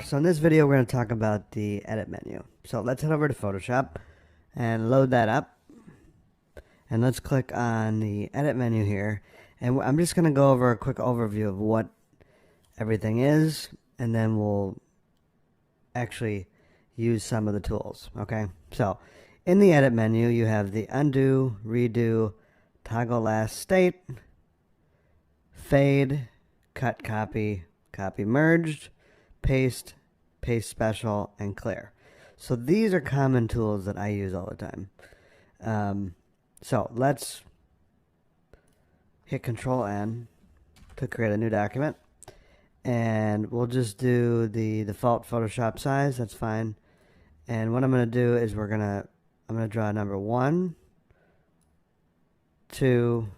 So in this video, we're going to talk about the edit menu. So let's head over to Photoshop and load that up. And let's click on the edit menu here. And I'm just going to go over a quick overview of what everything is, and then we'll actually use some of the tools. Okay, so in the edit menu, you have the undo, redo, toggle last state, fade, cut copy, copy merged, paste, paste special, and clear. So these are common tools that I use all the time. So let's hit Control N to create a new document, and we'll just do the default Photoshop size. That's fine. And what I'm going to do is I'm going to draw number 1, 2,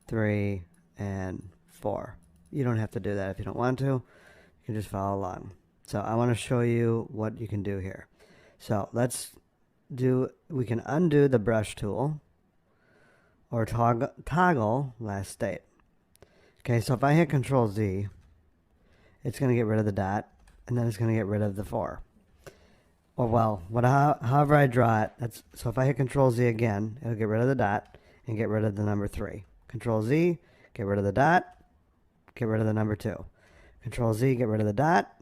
3, and 4. You don't have to do that if you don't want to. You can just follow along. So I want to show you what you can do here. So we can undo the brush tool or toggle last state. Okay, so if I hit Control Z, it's going to get rid of the dot, and then it's going to get rid of the 4. Or well, however I draw it, so if I hit Control Z again, it'll get rid of the dot and get rid of the number 3. Control Z, get rid of the dot, get rid of the number 2. Control Z, get rid of the dot,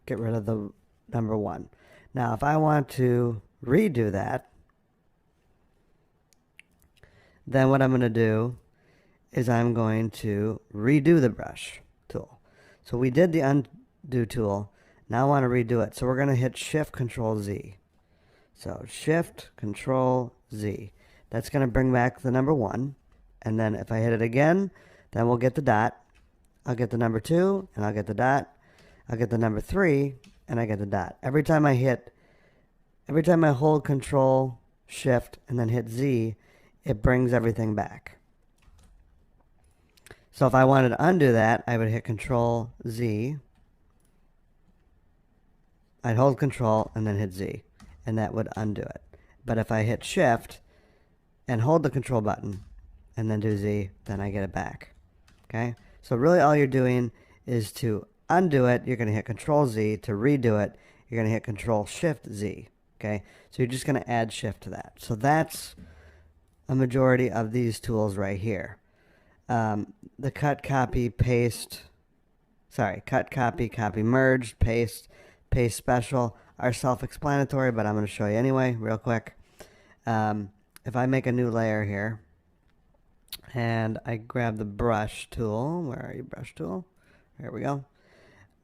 get rid of the number 1. Now, if I want to redo that, then what I'm going to do is I'm going to redo the brush tool. So we did the undo tool. Now I want to redo it. So we're going to hit Shift Control Z. So Shift Control Z. That's going to bring back the number 1. And then if I hit it again, then we'll get the dot. I'll get the number 2, and I'll get the dot. I'll get the number 3, and I get the dot. Every time I hold Control, Shift, and then hit Z, it brings everything back. So if I wanted to undo that, I would hit Control Z. I'd hold Control and then hit Z, and that would undo it. But if I hit Shift and hold the Control button and then do Z, then I get it back. Okay? So really all you're doing is to undo it, you're going to hit Control Z. To redo it, you're going to hit Control Shift Z. Okay? So you're just going to add Shift to that. So that's a majority of these tools right here. The cut, copy, copy merged, paste, paste special are self-explanatory, but I'm going to show you anyway real quick. If I make a new layer here, and I grab the brush tool. Where are you, brush tool? There we go.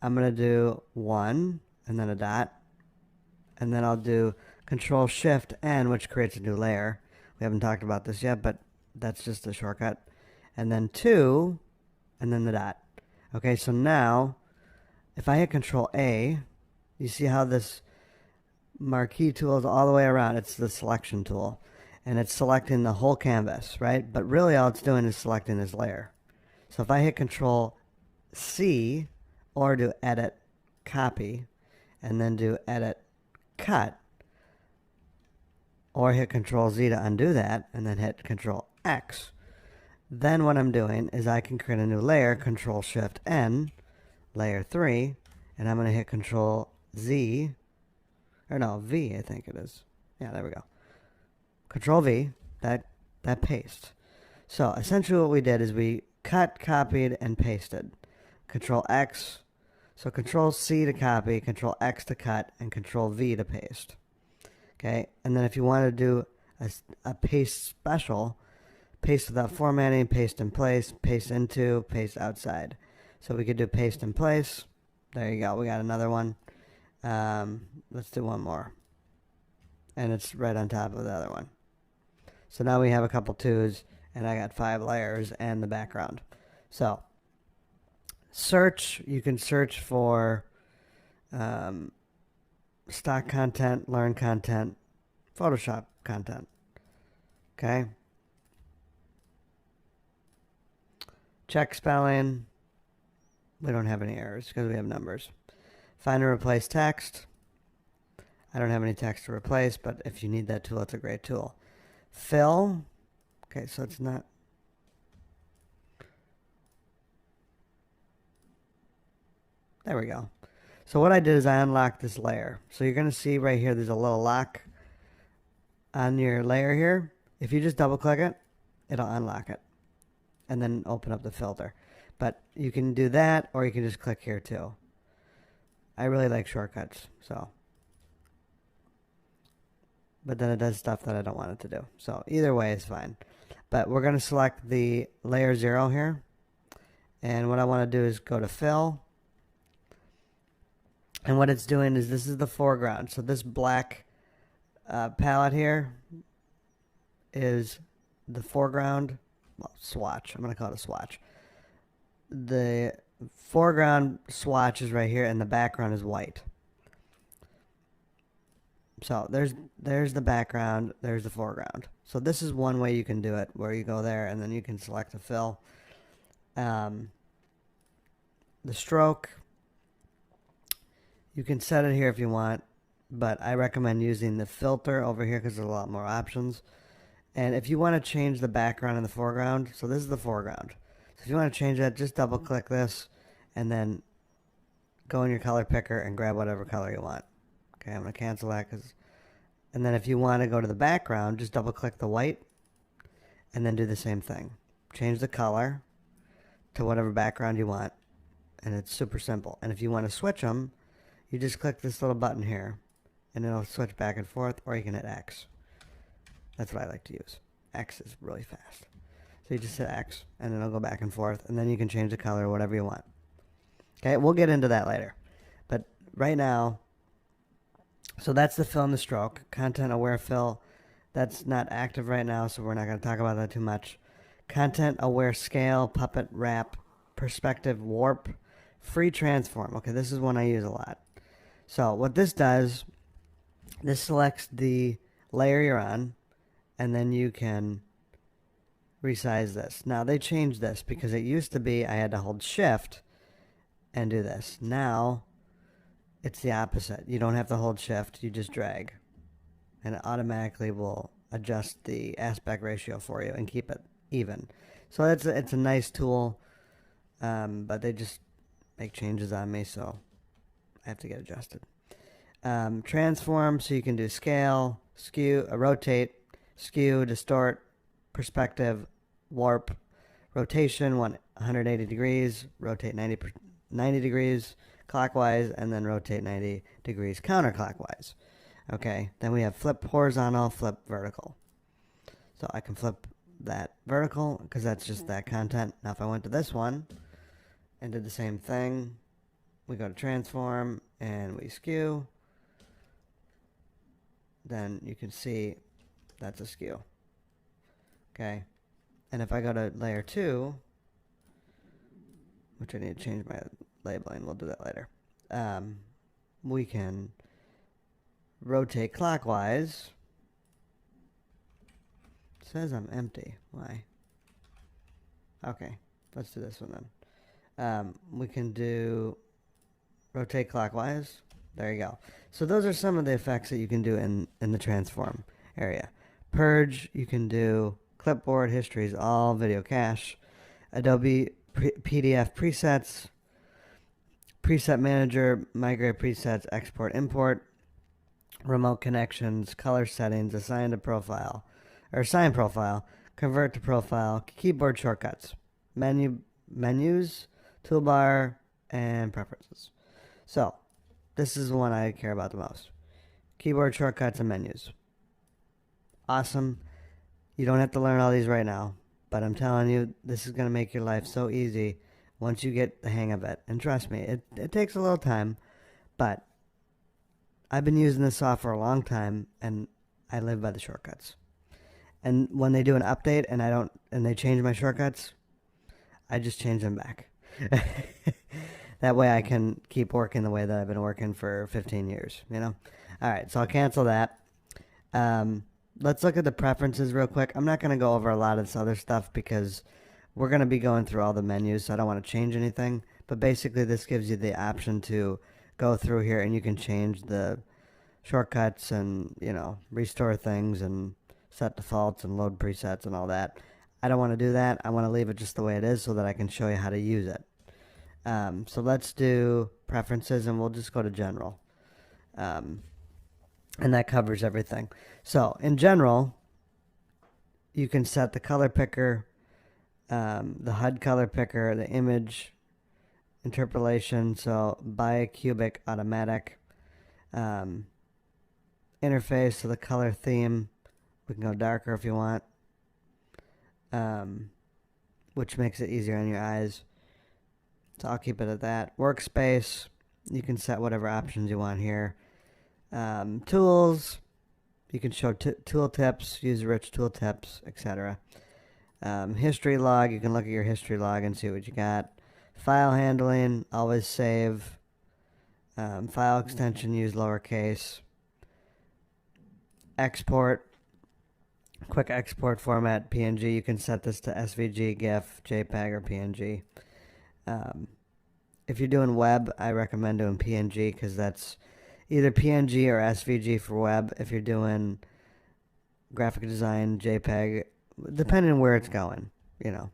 I'm going to do 1 and then a dot. And then I'll do Control Shift N, which creates a new layer. We haven't talked about this yet, but that's just a shortcut. And then 2 and then the dot. Okay, so now if I hit Control A, you see how this marquee tool is all the way around. It's the selection tool. And it's selecting the whole canvas, right? But really all it's doing is selecting this layer. So if I hit Control C or do Edit Copy and then do Edit Cut or hit Control Z to undo that and then hit Control X, then what I'm doing is I can create a new layer, Control Shift N, layer 3, and I'm going to hit Control Z, or no, V I think it is. Yeah, there we go. Control V, that paste. So essentially what we did is we cut, copied, and pasted. Control X, so Control C to copy, Control X to cut, and Control V to paste. Okay, and then if you want to do a paste special, paste without formatting, paste in place, paste into, paste outside. So we could do paste in place. There you go, we got another one. Let's do one more. And it's right on top of the other one. So now we have a couple 2s, and I got 5 layers and the background. So search, you can search for stock content, learn content, Photoshop content. Okay. Check spelling. We don't have any errors because we have numbers. Find and replace text. I don't have any text to replace, but if you need that tool, it's a great tool. Fill. Okay, so it's not There we go. So what I did is I unlocked this layer. So you're going to see right here there's a little lock on your layer here. If you just double click it, it'll unlock it and then open up the filter. But you can do that, or you can just click here too. I really like shortcuts, so. But then it does stuff that I don't want it to do. So either way is fine. But we're going to select the layer 0 here. And what I want to do is go to fill. And what it's doing is this is the foreground. So this black palette here is the foreground, well, swatch. I'm going to call it a swatch. The foreground swatch is right here, and the background is white. So there's the background, there's the foreground. So this is one way you can do it, where you go there and then you can select a fill. The stroke, you can set it here if you want, but I recommend using the filter over here because there's a lot more options. And if you want to change the background and the foreground, so this is the foreground. So if you want to change that, just double click this and then go in your color picker and grab whatever color you want. Okay, I'm going to cancel that and then if you want to go to the background, just double click the white and then do the same thing. Change the color to whatever background you want, and it's super simple. And if you want to switch them, you just click this little button here and it'll switch back and forth, or you can hit X. That's what I like to use. X is really fast. So you just hit X and it'll go back and forth, and then you can change the color whatever you want. Okay, we'll get into that later. But right now, so that's the fill and the stroke. Content aware fill, that's not active right now, so we're not going to talk about that too much. Content aware scale, puppet, wrap, perspective, warp, free transform. Okay, this is one I use a lot. So what this does, this selects the layer you're on, and then you can resize this. Now they changed this because it used to be I had to hold shift and do this. Now it's the opposite. You don't have to hold shift, you just drag, and it automatically will adjust the aspect ratio for you and keep it even. So it's a nice tool, but they just make changes on me, so I have to get adjusted. Transform, so you can do scale, skew, rotate, skew, distort, perspective, warp, rotation 180 degrees, rotate 90 degrees clockwise, and then rotate 90 degrees counterclockwise. Okay, then we have flip horizontal, flip vertical. So I can flip that vertical because that's just that content. Now if I went to this one and did the same thing, we go to transform and we skew, then you can see that's a skew. Okay, and if I go to layer 2, which I need to change my labeling, we'll do that later, we can rotate clockwise. It says I'm empty. Why? Okay, let's do this one then. We can do rotate clockwise. There you go. So those are some of the effects that you can do in the transform area. Purge, you can do clipboard, histories, all video cache, Adobe PDF presets, preset manager, migrate presets, export, import, remote connections, color settings, assign to profile, or assign profile, convert to profile, keyboard shortcuts, menus, toolbar, and preferences. So this is the one I care about the most. Keyboard shortcuts and menus. Awesome. You don't have to learn all these right now, but I'm telling you, this is going to make your life so easy once you get the hang of it. And trust me, it takes a little time, but I've been using this software a long time, and I live by the shortcuts. And when they do an update and they change my shortcuts, I just change them back. That way I can keep working the way that I've been working for 15 years, you know? All right, so I'll cancel that. Let's look at the preferences real quick. I'm not going to go over a lot of this other stuff because we're going to be going through all the menus, so I don't want to change anything. But basically, this gives you the option to go through here, and you can change the shortcuts and, you know, restore things and set defaults and load presets and all that. I don't want to do that. I want to leave it just the way it is so that I can show you how to use it. So let's do preferences, and we'll just go to general. And that covers everything. So in general, you can set the color picker, the HUD color picker, the image interpolation, so bicubic automatic, interface, so the color theme, we can go darker if you want, which makes it easier on your eyes. So I'll keep it at that. Workspace, you can set whatever options you want here. Tools, you can show tool tips, use rich tool tips, etc. History log, you can look at your history log and see what you got. File handling, always save. File extension, use lowercase. Export, quick export format, PNG. You can set this to SVG, GIF, JPEG, or PNG. If you're doing web, I recommend doing PNG because that's either PNG or SVG for web. If you're doing graphic design, JPEG, depending on where it's going, you know.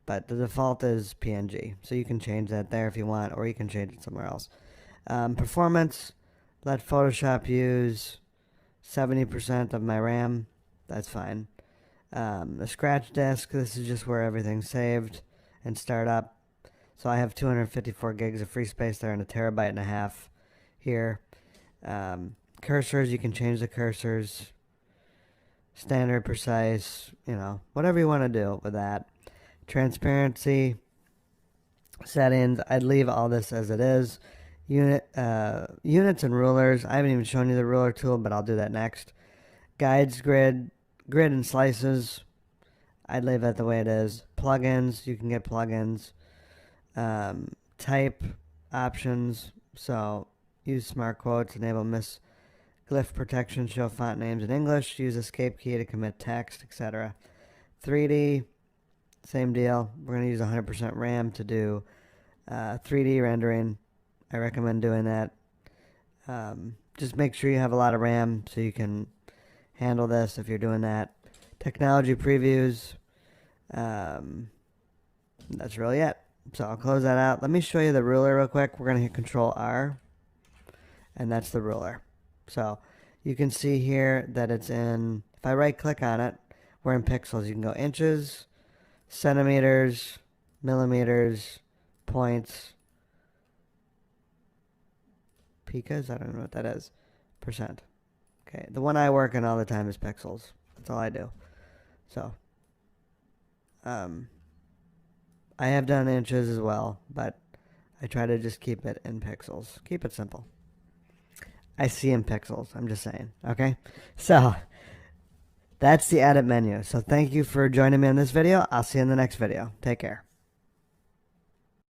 But the default is PNG, so you can change that there if you want, or you can change it somewhere else. Performance, let Photoshop use 70% of my RAM. That's fine. The scratch disk, this is just where everything's saved and start up. So I have 254 gigs of free space there and 1.5 terabytes here. Cursors, you can change the cursors. Standard, precise, you know, whatever you want to do with that. Transparency, settings, I'd leave all this as it is. Units and rulers, I haven't even shown you the ruler tool, but I'll do that next. Guides, grid and slices, I'd leave that the way it is. Plugins, you can get plugins. Type options, so use smart quotes, enable glyph protection, show font names in English, use escape key to commit text, etc. 3D, same deal. We're going to use 100% RAM to do 3D rendering. I recommend doing that. Just make sure you have a lot of RAM so you can handle this if you're doing that. Technology previews. That's really it. So I'll close that out. Let me show you the ruler real quick. We're going to hit Control R, and that's the ruler. So you can see here that it's in, if I right click on it, we're in pixels. You can go inches, centimeters, millimeters, points, picas, I don't know what that is, percent. Okay, the one I work in all the time is pixels. That's all I do. So, I have done inches as well, but I try to just keep it in pixels. Keep it simple. I see in pixels, I'm just saying, okay? So, that's the edit menu. So thank you for joining me in this video. I'll see you in the next video. Take care.